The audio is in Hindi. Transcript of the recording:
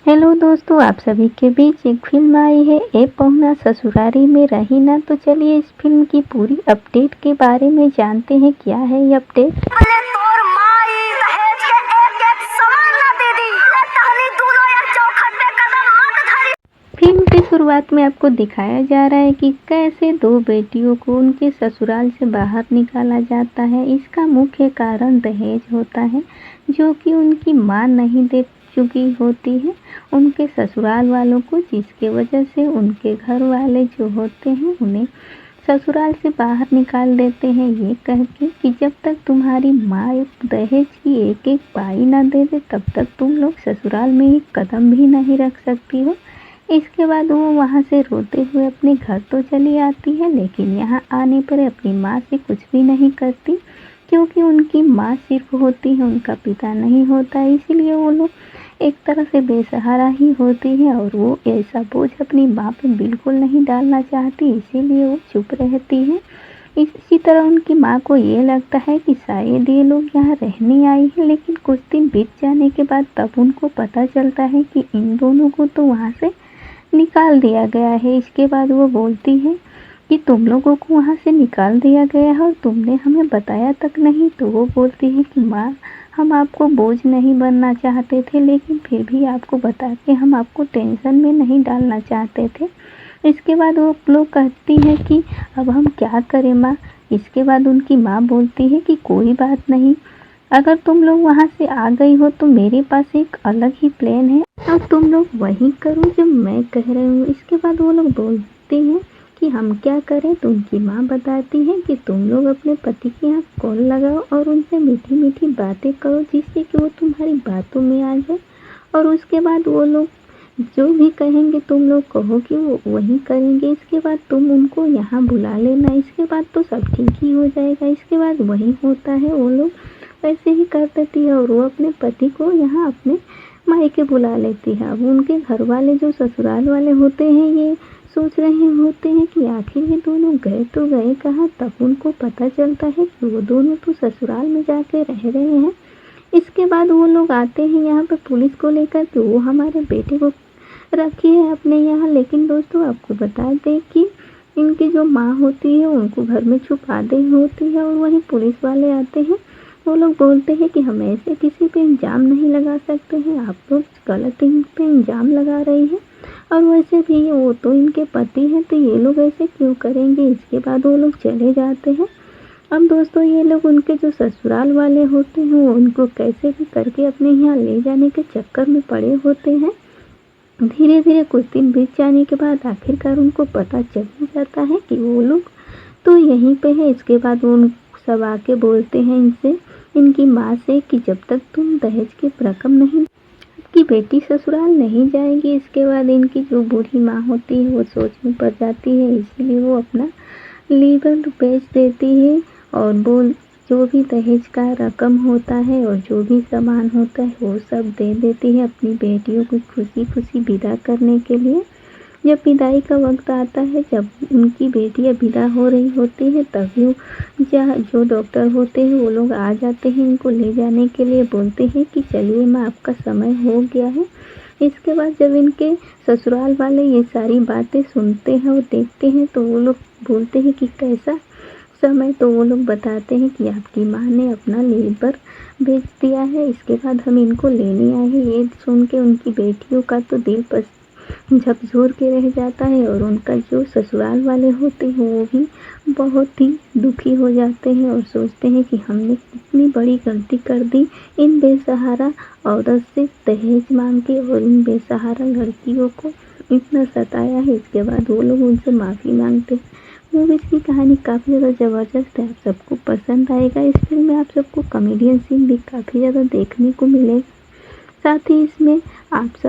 हेलो दोस्तों, आप सभी के बीच एक फिल्म आई है ए पहुना ससुरारी में रही ना। तो चलिए इस फिल्म की पूरी अपडेट के बारे में जानते हैं। क्या है ये अपडेट। फिल्म की शुरुआत में आपको दिखाया जा रहा है कि कैसे दो बेटियों को उनके ससुराल से बाहर निकाला जाता है। इसका मुख्य कारण दहेज होता है, जो कि उनकी मां नहीं दे चुकी होती है उनके ससुराल वालों को, जिसके वजह से उनके घर वाले जो होते हैं उन्हें ससुराल से बाहर निकाल देते हैं, ये कह के कि जब तक तुम्हारी माँ दहेज की एक एक पाई ना दे दे तब तक तुम लोग ससुराल में एक कदम भी नहीं रख सकती हो। इसके बाद वो वहाँ से रोते हुए अपने घर तो चली आती है, लेकिन यहाँ आने पर अपनी माँ से कुछ भी नहीं करती, क्योंकि उनकी माँ सिर्फ होती है, उनका पिता नहीं होता। इसीलिए वो लोग एक तरह से बेसहारा ही होती है और वो ऐसा बोझ अपनी माँ पे बिल्कुल नहीं डालना चाहती, इसीलिए वो चुप रहती है। इसी तरह उनकी माँ को ये लगता है कि शायद ये लोग यहाँ रहने आई है, लेकिन कुछ दिन बीत जाने के बाद तब उनको पता चलता है कि इन दोनों को तो वहाँ से निकाल दिया गया है। इसके बाद वो बोलती है कि तुम लोगों को वहाँ से निकाल दिया गया है और तुमने हमें बताया तक नहीं। तो वो बोलती है कि माँ, हम आपको बोझ नहीं बनना चाहते थे, लेकिन फिर भी आपको बता के हम आपको टेंशन में नहीं डालना चाहते थे। इसके बाद वो लोग कहती है कि अब हम क्या करें माँ। इसके बाद उनकी माँ बोलती है कि कोई बात नहीं, अगर तुम लोग वहाँ से आ गई हो तो मेरे पास एक अलग ही प्लान है, अब तुम लोग वही करो जो मैं कह रही हूँ। इसके बाद वो लोग बोलते हैं कि हम क्या करें। तो उनकी माँ बताती है कि तुम लोग अपने पति के यहाँ कॉल लगाओ और उनसे मीठी मीठी बातें करो, जिससे कि वो तुम्हारी बातों में आ जाए, और उसके बाद वो लोग जो भी कहेंगे तुम लोग कहो कि वो वही करेंगे। इसके बाद तुम उनको यहाँ बुला लेना, इसके बाद तो सब ठीक ही हो जाएगा। इसके बाद वही होता है, वो लोग वैसे ही कर देती है और वो अपने पति को यहाँ अपने मायके बुला लेती है। अब उनके घर वाले जो ससुराल वाले होते हैं ये सोच रहे होते हैं कि आखिर ये दोनों गए तो गए कहाँ। तब उनको पता चलता है कि वो दोनों तो ससुराल में जाके रह रहे हैं। इसके बाद वो लोग आते हैं यहाँ पे पुलिस को लेकर कि वो हमारे बेटे को रखी है अपने यहाँ। लेकिन दोस्तों आपको बता दें कि इनकी जो माँ होती है उनको घर में छुपा दी होती है और वहीं पुलिस वाले आते हैं। वो लोग बोलते हैं कि हम ऐसे किसी पे इल्ज़ाम नहीं लगा सकते हैं, आप लोग गलत इन पे इल्ज़ाम लगा रही हैं, और वैसे भी वो तो इनके पति हैं तो ये लोग ऐसे क्यों करेंगे। इसके बाद वो लोग चले जाते हैं। अब दोस्तों ये लोग उनके जो ससुराल वाले होते हैं वो उनको कैसे भी करके अपने यहाँ ले जाने के चक्कर में पड़े होते हैं। धीरे धीरे कुछ दिन बीत जाने के बाद आखिरकार उनको पता चल ही जाता है कि वो लोग तो यहीं पे है। इसके बाद वो सब आके बोलते हैं इनसे, इनकी माँ से, कि जब तक तुम दहेज की रकम नहीं की बेटी ससुराल नहीं जाएगी। इसके बाद इनकी जो बूढ़ी माँ होती है वो सोच में पड़ जाती है, इसीलिए वो अपना लीवर बेच देती है और बोल जो भी दहेज का रकम होता है और जो भी सामान होता है वो सब दे देती है अपनी बेटियों को खुशी खुशी विदा करने के लिए। जब विदाई का वक्त आता है, जब उनकी बेटियां विदा हो रही होती है, तभी जो डॉक्टर होते हैं वो लोग आ जाते हैं इनको ले जाने के लिए। बोलते हैं कि चलिए माँ, आपका समय हो गया है। इसके बाद जब इनके ससुराल वाले ये सारी बातें सुनते हैं और देखते हैं तो वो लोग बोलते हैं कि कैसा समय। तो वो लोग बताते हैं कि आपकी माँ ने अपना लीवर बेच दिया है, इसके बाद हम इनको लेने आए हैं। ये सुन के उनकी बेटियों का तो दिल पर झकझोर के रह जाता है और उनका जो ससुराल वाले होते हैं वो भी बहुत ही दुखी हो जाते हैं और सोचते हैं कि हमने कितनी बड़ी गलती कर दी इन बेसहारा औरत से दहेज मांग के, और इन बेसहारा लड़कियों को इतना सताया है। इसके बाद वो लोग उनसे माफ़ी मांगते हैं। मूवीज़ की कहानी काफ़ी ज़्यादा ज़बरदस्त है, आप सबको पसंद आएगा। इस फिल्म में आप सबको कॉमेडियन सीन भी काफ़ी ज़्यादा देखने को मिलेगा। साथ ही इसमें आप सब